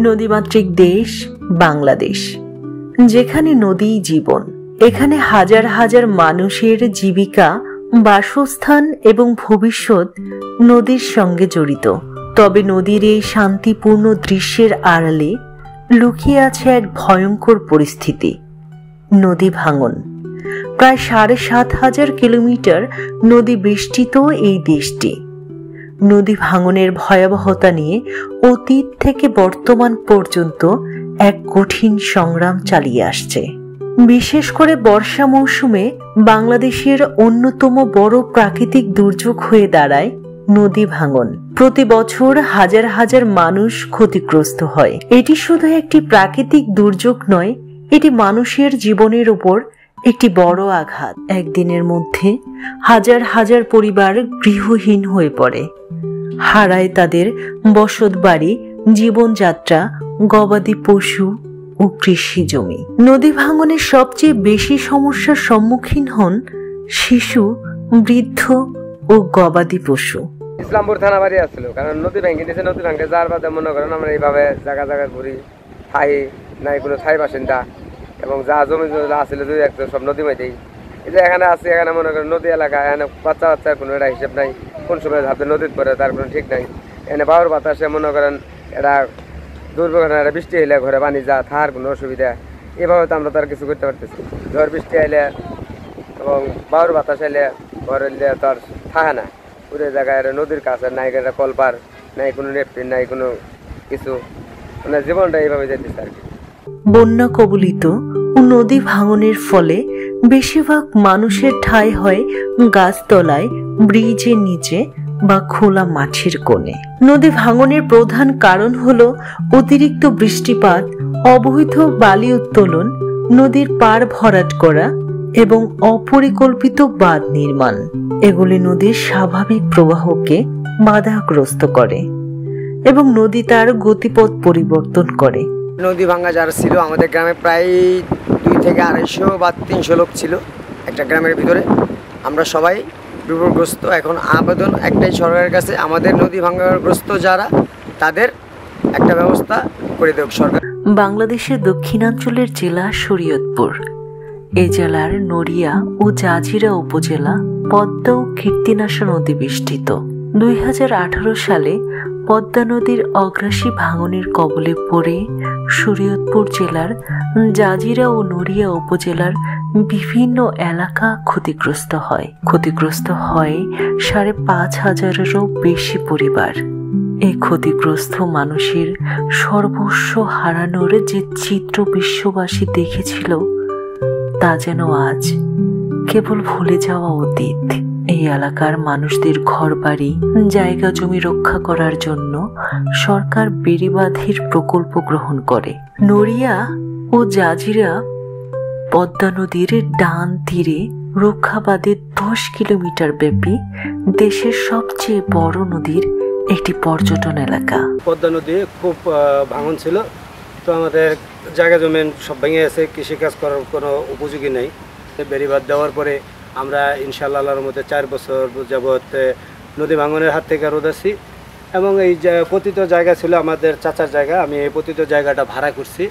নদীমাতৃক দেশ বাংলাদেশ, যেখানে নদীই জীবন। এখানে হাজার হাজার মানুষের জীবিকা, বাসস্থান এবং ভবিষ্যৎ নদীর সঙ্গে জড়িত। তবে নদীর এই শান্তিপূর্ণ দৃশ্যের আড়ালে লুকিয়ে আছে এক ভয়ঙ্কর পরিস্থিতি, নদী ভাঙন। প্রায় ৭,৫০০ কিলোমিটার নদী বেষ্টিত এই দেশটি নদী ভাঙনের ভয়াবহতা নিয়ে অতীত থেকে বর্তমান পর্যন্ত এক কঠিন সংগ্রাম চালিয়ে আসছে। বিশেষ করে বর্ষা মৌসুমে বাংলাদেশের অন্যতম বড় প্রাকৃতিক দুর্যোগ হয়ে দাঁড়ায় নদী ভাঙন। প্রতি বছর হাজার হাজার মানুষ ক্ষতিগ্রস্ত হয়। এটি শুধু একটি প্রাকৃতিক দুর্যোগ নয়, এটি মানুষের জীবনের উপর একটি বড় আঘাত। একদিনের মধ্যে হাজার হাজার পরিবার গৃহহীন হয়ে পড়ে, হারায় তাদের বসত বাড়ি, জীবনযাত্রা, গবাদি পশু ও কৃষি জমি। নদী ভাঙনের সবচেয়ে বেশি সমস্যার সম্মুখীন হন শিশু, বৃদ্ধ ও গবাদি পশু। ইসলামপুর থানা বাড়ি আসছিল, কারণ নদী ভেঙে দিয়েছে। নদী ভাঙে যার বাদে মনে করেন আমরা এইভাবে জায়গা জায়গা ঘুরি, থাই নাই কোনো থাই বাসিন্দা, এবং যা জমি আসলে দুই একটা সব নদী মাইতেই। এই যে এখানে আছে, এখানে মনে করেন নদী এলাকা, এখানে বাচ্চা বাচ্চার কোনো এটা হিসেব নাই, কোন সময় হাতে নদীর পরে তার কোনো ঠিক নাই। এখানে বায়ুর বাতাসে মনে করেন এটা দুর্ঘটনা, বৃষ্টি হইলে ঘরে পানি যা থাকার কোনো অসুবিধা, এভাবে তো আমরা তার কিছু করতে পারতেছি। ঝড় বৃষ্টি আইলে এবং বায়ুর বাতাস আইলে ঘরে তো আর থাকে না, পুরো জায়গায় নদীর কাছে নাই একটা কলপার, নাই কোনো নেপটিন, নাই কোনো কিছু, মানে জীবনটা এইভাবে যেতেছে আর কি। বন্যা কবলিত ও নদী ভাঙনের ফলে বেশিরভাগ মানুষের ঠাঁই হয় গাছতলায়, ব্রিজের নিচে বা খোলা মাঠের কোণে। নদী ভাঙনের প্রধান কারণ হল অতিরিক্ত বৃষ্টিপাত, অবৈধ বালি উত্তোলন, নদীর পাড় ভরাট করা এবং অপরিকল্পিত বাঁধ নির্মাণ। এগুলি নদীর স্বাভাবিক প্রবাহকে বাধাগ্রস্ত করে এবং নদী তার গতিপথ পরিবর্তন করে। নদী ভাঙা যারা ছিল আমাদের গ্রামে প্রায় 200 থেকে 250 বা 300 লোক ছিল একটা গ্রামের ভিতরে। আমরা সবাই বিপদগ্রস্ত। এখন আবেদন একটাই সরকারের কাছে, আমাদের নদী ভাঙাগ্রস্ত যারা তাদের একটা ব্যবস্থা করে দেব সরকার। বাংলাদেশের দক্ষিণাঞ্চলের জেলা শরীয়তপুর। এই জেলার নড়িয়া ও জাজিরা উপজেলা পদ্মা ও কীর্তিনাশা নদী বেষ্টিত। 2018 সালে পদ্মা নদীর অগ্রাসী ভাঙনের কবলে পড়ে শরীয়তপুর জেলার জাজিরা ও নড়িয়া উপজেলার বিভিন্ন এলাকা ক্ষতিগ্রস্ত হয়। 5,500-এরও বেশি পরিবার। এই ক্ষতিগ্রস্ত মানুষের সর্বস্ব হারানোর যে চিত্র বিশ্ববাসী দেখেছিল, তা যেন আজ কেবল ভুলে যাওয়া অতীত। এই এলাকার মানুষদের ঘরবাড়ি, জায়গা জমি রক্ষা করার জন্য সরকার বেড়িবাঁধের প্রকল্প গ্রহণ করে। নড়িয়া ও জাজিরা পদ্মা নদীর ডান তীরে রক্ষাবাদের 10 কিলোমিটার ব্যাপী দেশের সবচেয়ে বড় নদীর একটি পর্যটন এলাকা। পদ্মা নদী খুব ভাঙন ছিল, তো আমাদের জায়গা জমি সব ভেঙে গেছে, কৃষিকাজ করার কোনো উপযোগী নেই। বেড়িবাঁধ দেওয়ার পরে আমরা ইনশাআল্লাহ আল্লাহর মধ্যে 4 বছর যাবৎ নদী ভাঙনের হাত থেকে রোধ আছি। এবং এই যে পতিত জায়গা ছিল আমাদের চাচার জায়গা, আমি এই পতিত জায়গাটা ভাড়া করছি।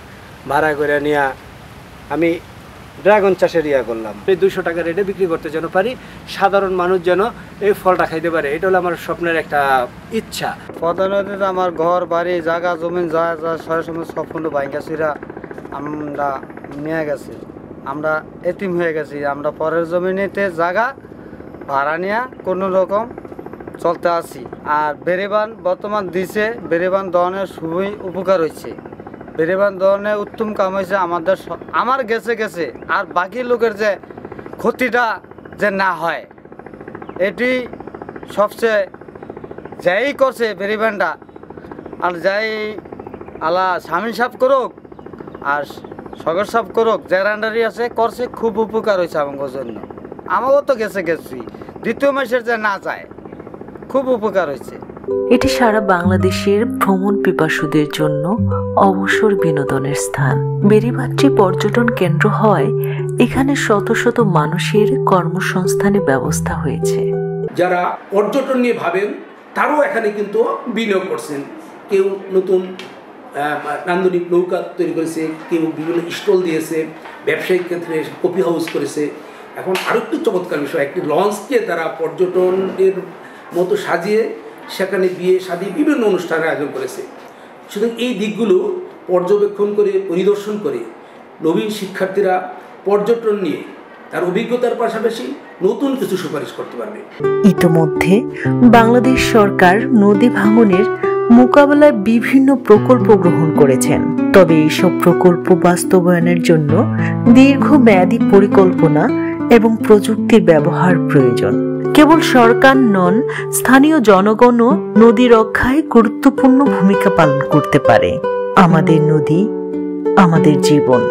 ভাড়া করে নিয়ে আমি ড্রাগন চাষের করলাম। এই 200 টাকা রেটে বিক্রি করতে যেন পারি, সাধারণ মানুষ যেন এই ফলটা খাইতে পারে, এটা হলো আমার স্বপ্নের একটা ইচ্ছা। পদ্মা নদীতে আমার ঘর বাড়ি জায়গা জমি যা যা সবসময় সব ফন্ড ভাঙ্গাছিরা আমরা নিয়ে গেছি। আমরা এতিম হয়ে গেছি। আমরা পরের জমিনেতে জায়গা ভাড়া নিয়ে কোনো রকম চলতে আসি। আর বেড়িবাঁধ বর্তমান দিছে, বেড়িবাঁধ দহনের খুবই উপকার হয়েছে। বেড়িবাঁধ দহনের উত্তম কাম হয়েছে আমার গেছে আর বাকি লোকের যে ক্ষতিটা যে না হয়, এটি সবচেয়ে যাই করছে বেড়িবাঁধটা, আর যাই আল্লাহ স্বামী সাফ করুক আর সগর সাফ করুক, যার আন্ডারি আছে করছে, খুব উপকার হয়েছে আমার জন্য। আমাকেও তো গেছি, দ্বিতীয় মাসের যে না যায়, খুব উপকার হয়েছে। এটি সারা বাংলাদেশের ভ্রমণ পিপাসুদের জন্য অবসর বিনোদনের স্থান। বেড়িবাঁধটি পর্যটন কেন্দ্র হওয়ায় এখানে শত শত মানুষের কর্মসংস্থানের ব্যবস্থা হয়েছে। যারা পর্যটন নিয়ে ভাবেন তারাও এখানে কিন্তু বিনিয়োগ করছেন। কেউ নতুন নান্দনিক নৌকা তৈরি করেছে, কেউ বিভিন্ন স্টল দিয়েছে, ব্যবসায়িক ক্ষেত্রে কফি হাউস করেছে। এখন আরও একটু চমৎকার বিষয়, একটি লঞ্চকে তারা পর্যটনের মতো সাজিয়ে সেখানে বিয়ে শাদী বিভিন্ন অনুষ্ঠানের আয়োজন করেছে। সুতরাং এই দিকগুলো পর্যবেক্ষণ করে পরিদর্শন করে নবীন শিক্ষার্থীরা পর্যটন নিয়ে তার অভিজ্ঞতার পাশাপাশি নতুন কিছু সুপারিশ করতে পারবে। ইতোমধ্যে বাংলাদেশ সরকার নদী ভাঙনের মোকাবেলায় বিভিন্ন প্রকল্প গ্রহণ করেছেন। তবে এইসব প্রকল্প বাস্তবায়নের জন্য দীর্ঘমেয়াদী পরিকল্পনা এবং প্রযুক্তির ব্যবহার প্রয়োজন। কেবল সরকার নন, স্থানীয় জনগণও নদী রক্ষায় গুরুত্বপূর্ণ ভূমিকা পালন করতে পারে। আমাদের নদী, আমাদের জীবন।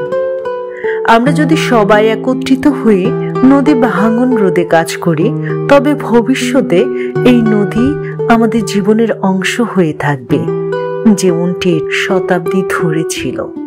আমরা যদি সবাই একত্রিত হয়ে নদী ভাঙন রোধে কাজ করি, তবে ভবিষ্যতে এই নদী আমাদের জীবনের অংশ হয়ে থাকবে, যেমনটি শতাব্দী ধরে ছিল।